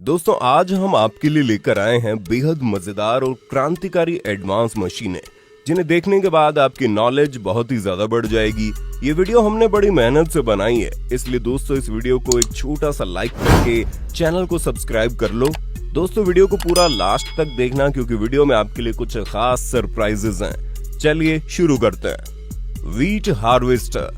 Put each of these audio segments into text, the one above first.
दोस्तों आज हम आपके लिए लेकर आए हैं बेहद मजेदार और क्रांतिकारी एडवांस मशीनें जिन्हें देखने के बाद आपकी नॉलेज बहुत ही ज्यादा बढ़ जाएगी। ये वीडियो हमने बड़ी मेहनत से बनाई है, इसलिए दोस्तों इस वीडियो को एक छोटा सा लाइक करके चैनल को सब्सक्राइब कर लो। दोस्तों वीडियो को पूरा लास्ट तक देखना क्योंकि वीडियो में आपके लिए कुछ खास सरप्राइजेस हैं। चलिए शुरू करते हैं। व्हीट हार्वेस्टर,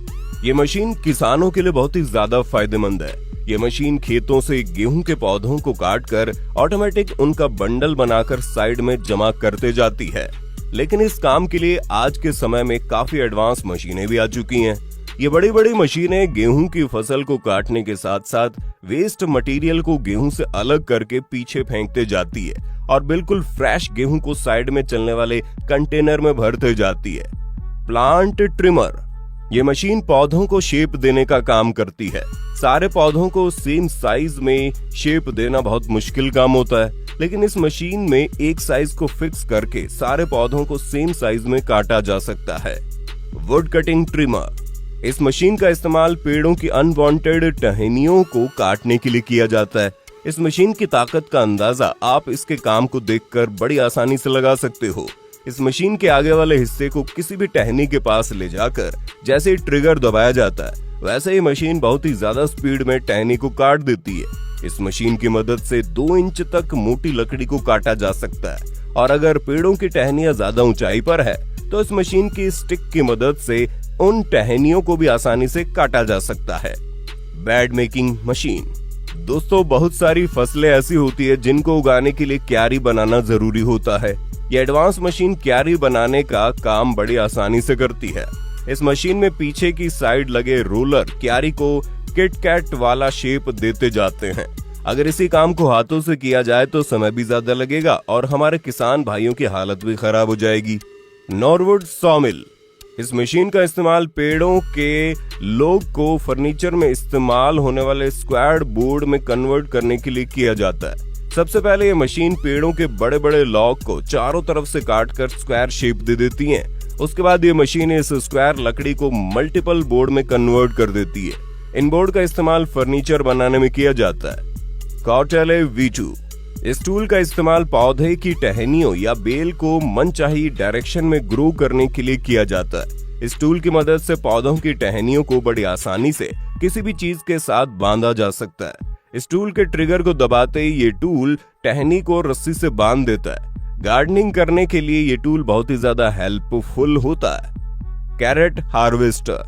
ये मशीन किसानों के लिए बहुत ही ज्यादा फायदेमंद है। ये मशीन खेतों से गेहूं के पौधों को काटकर ऑटोमेटिक उनका बंडल बनाकर साइड में जमा करते जाती है। लेकिन इस काम के लिए आज के समय में काफी एडवांस मशीनें भी आ चुकी हैं। ये बड़ी बड़ी मशीनें गेहूं की फसल को काटने के साथ साथ वेस्ट मटेरियल को गेहूं से अलग करके पीछे फेंकते जाती है और बिल्कुल फ्रेश गेहूं को साइड में चलने वाले कंटेनर में भरते जाती है। प्लांट ट्रिमर, ये मशीन पौधों को शेप देने का काम करती है। सारे पौधों को सेम साइज में शेप देना बहुत मुश्किल काम होता है, लेकिन इस मशीन में एक साइज को फिक्स करके सारे पौधों को सेम साइज में काटा जा सकता है। वुड कटिंग ट्रिमर, इस मशीन का इस्तेमाल पेड़ों की अनवांटेड टहनियों को काटने के लिए किया जाता है। इस मशीन की ताकत का अंदाजा आप इसके काम को देखकर बड़ी आसानी से लगा सकते हो। इस मशीन के आगे वाले हिस्से को किसी भी टहनी के पास ले जाकर जैसे ही ट्रिगर दबाया जाता है वैसे ही मशीन बहुत ही ज्यादा स्पीड में टहनी को काट देती है। इस मशीन की मदद से 2 इंच तक मोटी लकड़ी को काटा जा सकता है और अगर पेड़ों की टहनियां ज्यादा ऊंचाई पर है तो इस मशीन की स्टिक की मदद से उन टहनियों को भी आसानी से काटा जा सकता है। बेड मेकिंग मशीन, दोस्तों बहुत सारी फसलें ऐसी होती है जिनको उगाने के लिए क्यारी बनाना जरूरी होता है। ये एडवांस मशीन क्यारी बनाने का काम बड़ी आसानी से करती है। इस मशीन में पीछे की साइड लगे रोलर क्यारी को किट कैट वाला शेप देते जाते हैं। अगर इसी काम को हाथों से किया जाए तो समय भी ज्यादा लगेगा और हमारे किसान भाइयों की हालत भी खराब हो जाएगी। नॉरवुड सॉमिल, इस मशीन का इस्तेमाल पेड़ों के लोग को फर्नीचर में इस्तेमाल होने वाले स्क्वायर बोर्ड में कन्वर्ट करने के लिए किया जाता है। सबसे पहले ये मशीन पेड़ों के बड़े बड़े लॉग को चारों तरफ से काटकर स्क्वायर शेप दे देती है। उसके बाद ये मशीन इस स्क्वायर लकड़ी को मल्टीपल बोर्ड में कन्वर्ट कर देती है। इन बोर्ड का इस्तेमाल फर्नीचर बनाने में किया जाता है। कॉटले वीटू, इस टूल का इस्तेमाल पौधे की टहनियों या बेल को मनचाही डायरेक्शन में ग्रो करने के लिए किया जाता है। इस टूल की मदद से पौधों की टहनियों को बड़ी आसानी से किसी भी चीज के साथ बांधा जा सकता है। इस टूल के ट्रिगर को दबाते ही ये टूल टहनी को रस्सी से बांध देता है। गार्डनिंग करने के लिए ये टूल बहुत ही ज्यादा हेल्पफुल होता है। कैरेट हार्वेस्टर,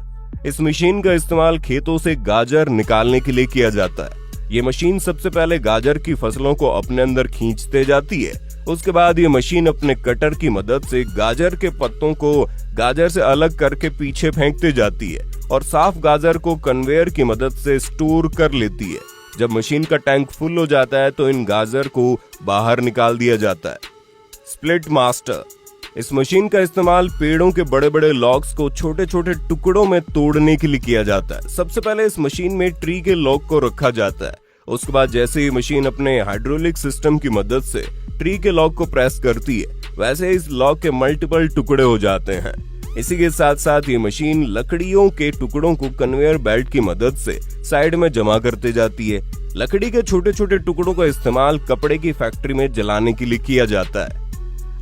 इस मशीन का इस्तेमाल खेतों से गाजर निकालने के लिए किया जाता है। ये मशीन सबसे पहले गाजर की फसलों को अपने अंदर खींचते जाती है। उसके बाद ये मशीन अपने कटर की मदद से गाजर के पत्तों को गाजर से अलग करके पीछे फेंकते जाती है और साफ गाजर को कन्वेयर की मदद से स्टोर कर लेती है। जब मशीन का टैंक फुल हो जाता है तो इन गाजर को बाहर निकाल दिया जाता है। स्प्लिट मास्टर, इस मशीन का इस्तेमाल पेड़ों के बड़े बड़े लॉग्स को छोटे छोटे टुकड़ों में तोड़ने के लिए किया जाता है। सबसे पहले इस मशीन में ट्री के लॉग को रखा जाता है। उसके बाद जैसे ही मशीन अपने हाइड्रोलिक सिस्टम की मदद से ट्री के लॉग को प्रेस करती है वैसे इस लॉग के मल्टीपल टुकड़े हो जाते हैं। इसी के साथ साथ ये मशीन लकड़ियों के टुकड़ों को कन्वेयर बेल्ट की मदद से साइड में जमा करते जाती है। लकड़ी के छोटे छोटे टुकड़ों का इस्तेमाल कपड़े की फैक्ट्री में जलाने के लिए किया जाता है।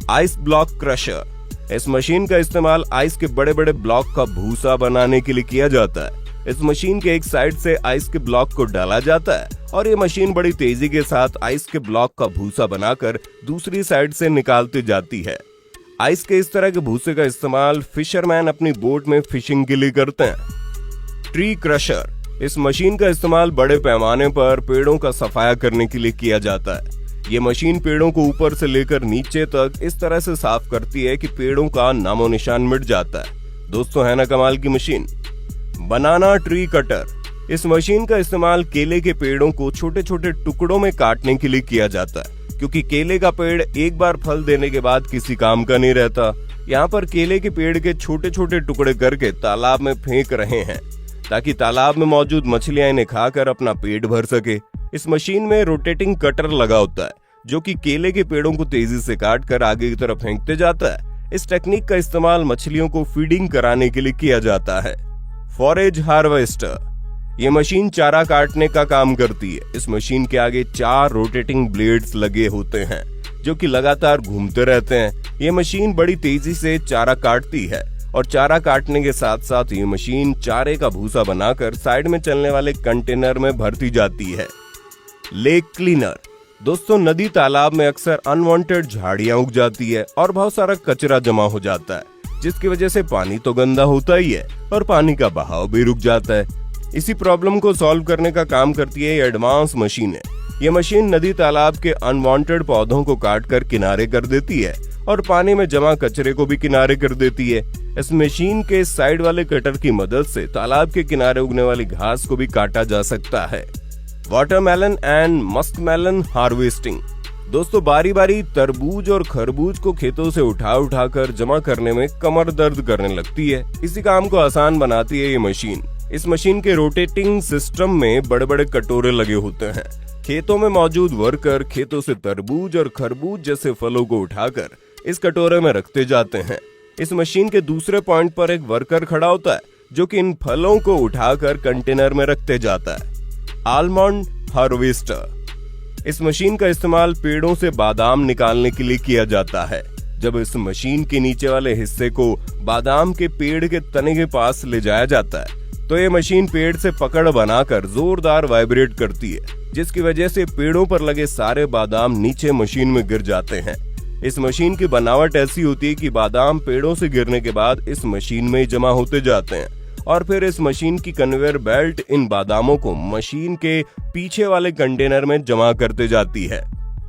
आइस ब्लॉक क्रशर, इस मशीन का इस्तेमाल आइस के बड़े बड़े ब्लॉक का भूसा बनाने के लिए किया जाता है। इस मशीन के एक साइड से आइस के ब्लॉक को डाला जाता है और ये मशीन बड़ी तेजी के साथ आइस के ब्लॉक का भूसा बनाकर दूसरी साइड से निकालती जाती है। आइस के इस तरह के भूसे का इस्तेमाल फिशरमैन अपनी बोट में फिशिंग के लिए करते हैं। ट्री क्रशर, इस मशीन का इस्तेमाल बड़े पैमाने पर पेड़ों का सफाया करने के लिए किया जाता है। ये मशीन पेड़ों को ऊपर से लेकर नीचे तक इस तरह से साफ करती है कि पेड़ों का नामो निशान मिट जाता है। दोस्तों है ना कमाल की मशीन। बनाना ट्री कटर, इस मशीन का इस्तेमाल केले के पेड़ों को छोटे छोटे टुकड़ों में काटने के लिए किया जाता है क्योंकि केले का पेड़ एक बार फल देने के बाद किसी काम का नहीं रहता। यहाँ पर केले के पेड़ के छोटे छोटे टुकड़े करके तालाब में फेंक रहे हैं ताकि तालाब में मौजूद मछलियां इन्हें खाकर अपना पेट भर सके। इस मशीन में रोटेटिंग कटर लगा होता है जो कि केले के पेड़ों को तेजी से काट कर आगे की तरफ फेंकते जाता है। इस टेक्निक का इस्तेमाल मछलियों को फीडिंग कराने के लिए किया जाता है। फॉरेज हार्वेस्टर, ये मशीन चारा काटने का काम करती है। इस मशीन के आगे 4 रोटेटिंग ब्लेड्स लगे होते हैं जो कि लगातार घूमते रहते हैं। ये मशीन बड़ी तेजी से चारा काटती है और चारा काटने के साथ साथ ये मशीन चारे का भूसा बनाकर साइड में चलने वाले कंटेनर में भरती जाती है। Lake cleaner. दोस्तों, नदी तालाब में अक्सर अनवांटेड झाड़ियां उग जाती है और बहुत सारा कचरा जमा हो जाता है, जिसकी वजह से पानी तो गंदा होता ही है और पानी का बहाव भी रुक जाता है। इसी प्रॉब्लम को सॉल्व करने का काम करती है ये एडवांस मशीन है। ये मशीन नदी तालाब के अनवांटेड पौधों को काट कर किनारे कर देती है और पानी में जमा कचरे को भी किनारे कर देती है। इस मशीन के साइड वाले कटर की मदद से तालाब के किनारे उगने वाली घास को भी काटा जा सकता है। Watermelon and muskmelon harvesting. दोस्तों, बारी बारी तरबूज और खरबूज को खेतों से उठा कर जमा करने में कमर दर्द करने लगती है। इसी काम को आसान बनाती है ये मशीन। इस मशीन के रोटेटिंग सिस्टम में बड़े बड़े कटोरे लगे होते हैं। खेतों में मौजूद वर्कर खेतों से तरबूज और खरबूज जैसे फलों को उठाकर इस कटोरे में रखते जाते हैं। इस मशीन के दूसरे पॉइंट पर एक वर्कर खड़ा होता है जो कि इन फलों को उठाकर कंटेनर में रखते जाता है। Almond harvester. इस मशीन का इस्तेमाल पेड़ों से बादाम निकालने के लिए किया जाता है। जब इस मशीन के नीचे वाले हिस्से को बादाम के पेड़ के तने के पास ले जाया जाता है तो ये मशीन पेड़ से पकड़ बनाकर जोरदार वाइब्रेट करती है, जिसकी वजह से पेड़ों पर लगे सारे बादाम नीचे मशीन में गिर जाते हैं। इस मशीन की बनावट ऐसी होती है कि बादाम पेड़ों से गिरने के बाद इस मशीन में जमा होते जाते हैं और फिर इस मशीन की कन्वेयर बेल्ट इन बादामों को मशीन के पीछे वाले कंटेनर में जमा करते जाती है।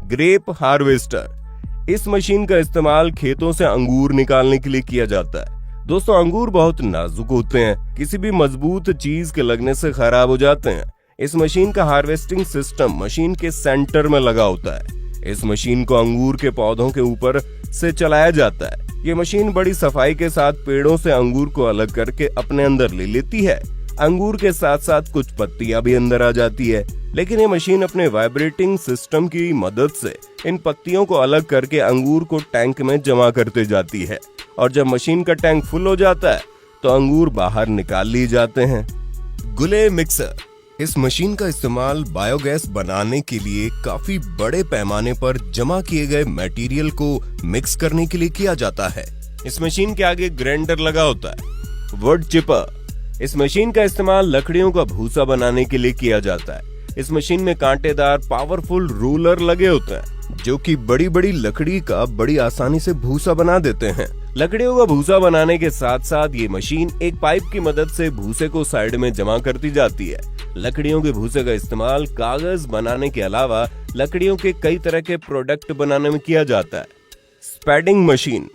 Grep harvester. इस मशीन का इस्तेमाल खेतों से अंगूर निकालने के लिए किया जाता है। दोस्तों, अंगूर बहुत नाजुक होते हैं, किसी भी मजबूत चीज के लगने से खराब हो जाते हैं। इस मशीन का हार्वेस्टिंग सिस्टम मशीन के सेंटर में लगा होता है। इस मशीन को अंगूर के पौधों के ऊपर से चलाया जाता है। ये मशीन बड़ी सफाई के साथ पेड़ों से अंगूर को अलग करके अपने अंदर ले लेती है। अंगूर के साथ साथ कुछ पत्तियां भी अंदर आ जाती है, लेकिन ये मशीन अपने वाइब्रेटिंग सिस्टम की मदद से इन पत्तियों को अलग करके अंगूर को टैंक में जमा करते जाती है और जब मशीन का टैंक फुल हो जाता है तो अंगूर बाहर निकाल लिए जाते हैं। गुले मिक्सर। इस मशीन का इस्तेमाल बायोगैस बनाने के लिए काफी बड़े पैमाने पर जमा किए गए मटेरियल को मिक्स करने के लिए किया जाता है। इस मशीन के आगे ग्राइंडर लगा होता है। Would cheaper. इस मशीन का इस्तेमाल लकड़ियों का भूसा बनाने के लिए किया जाता है। इस मशीन में कांटेदार पावरफुल रोलर लगे होते हैं जो कि बड़ी बड़ी लकड़ी का बड़ी आसानी से भूसा बना देते हैं। लकड़ियों का भूसा बनाने के साथ साथ ये मशीन एक पाइप की मदद से भूसे को साइड में जमा करती जाती है। लकड़ियों के भूसे का इस्तेमाल कागज बनाने के अलावा लकड़ियों के कई तरह के प्रोडक्ट बनाने में किया जाता है। स्पैडिंग मशीन।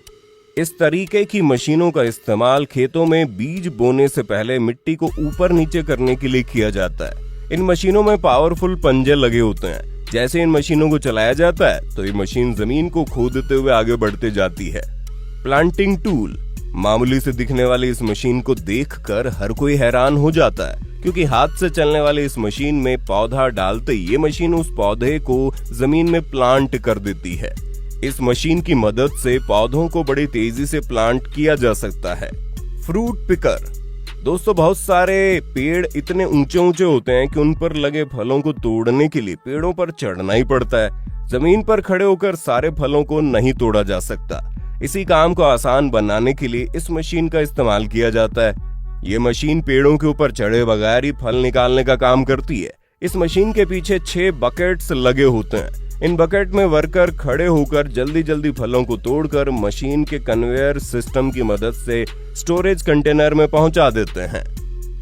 इस तरीके की मशीनों का इस्तेमाल खेतों में बीज बोने से पहले मिट्टी को ऊपर नीचे करने के लिए किया जाता है। इन मशीनों में पावरफुल पंजे लगे होते हैं। जैसे इन मशीनों को चलाया जाता है तो ये मशीन जमीन को खोदते हुए आगे बढ़ते जाती है। Planting tool. मामूली से दिखने वाली इस मशीन को देखकर हर कोई हैरान हो जाता है, क्योंकि हाथ से चलने वाली इस मशीन में पौधा डालते ये मशीन उस पौधे को जमीन में प्लांट कर देती है। इस मशीन की मदद से पौधों को बड़ी तेजी से प्लांट किया जा सकता है। Fruit picker. दोस्तों, बहुत सारे पेड़ इतने ऊंचे ऊंचे होते हैं कि उन पर लगे फलों को तोड़ने के लिए पेड़ों पर चढ़ना ही पड़ता है। जमीन पर खड़े होकर सारे फलों को नहीं तोड़ा जा सकता। इसी काम को आसान बनाने के लिए इस मशीन का इस्तेमाल किया जाता है। ये मशीन पेड़ों के ऊपर चढ़े बगैर ही फल निकालने का काम करती है। इस मशीन के पीछे 6 बकेट्स लगे होते हैं। इन बकेट में वर्कर खड़े होकर जल्दी जल्दी फलों को तोड़कर मशीन के कन्वेयर सिस्टम की मदद से स्टोरेज कंटेनर में पहुंचा देते हैं।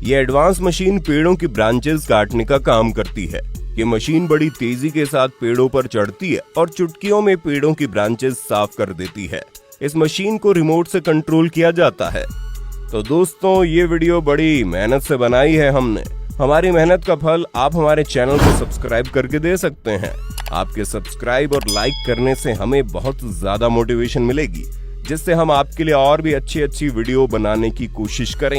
ये एडवांस मशीन पेड़ों की ब्रांचेस काटने का काम करती है। ये मशीन बड़ी तेजी के साथ पेड़ों पर चढ़ती है और चुटकियों में पेड़ों की ब्रांचेस साफ कर देती है। इस मशीन को रिमोट से कंट्रोल किया जाता है। तो दोस्तों, ये वीडियो बड़ी मेहनत से बनाई है हमने। हमारी मेहनत का फल आप हमारे चैनल को सब्सक्राइब करके दे सकते हैं। आपके सब्सक्राइब और लाइक करने से हमें बहुत ज्यादा मोटिवेशन मिलेगी, जिससे हम आपके लिए और भी अच्छी वीडियो बनाने की कोशिश करें।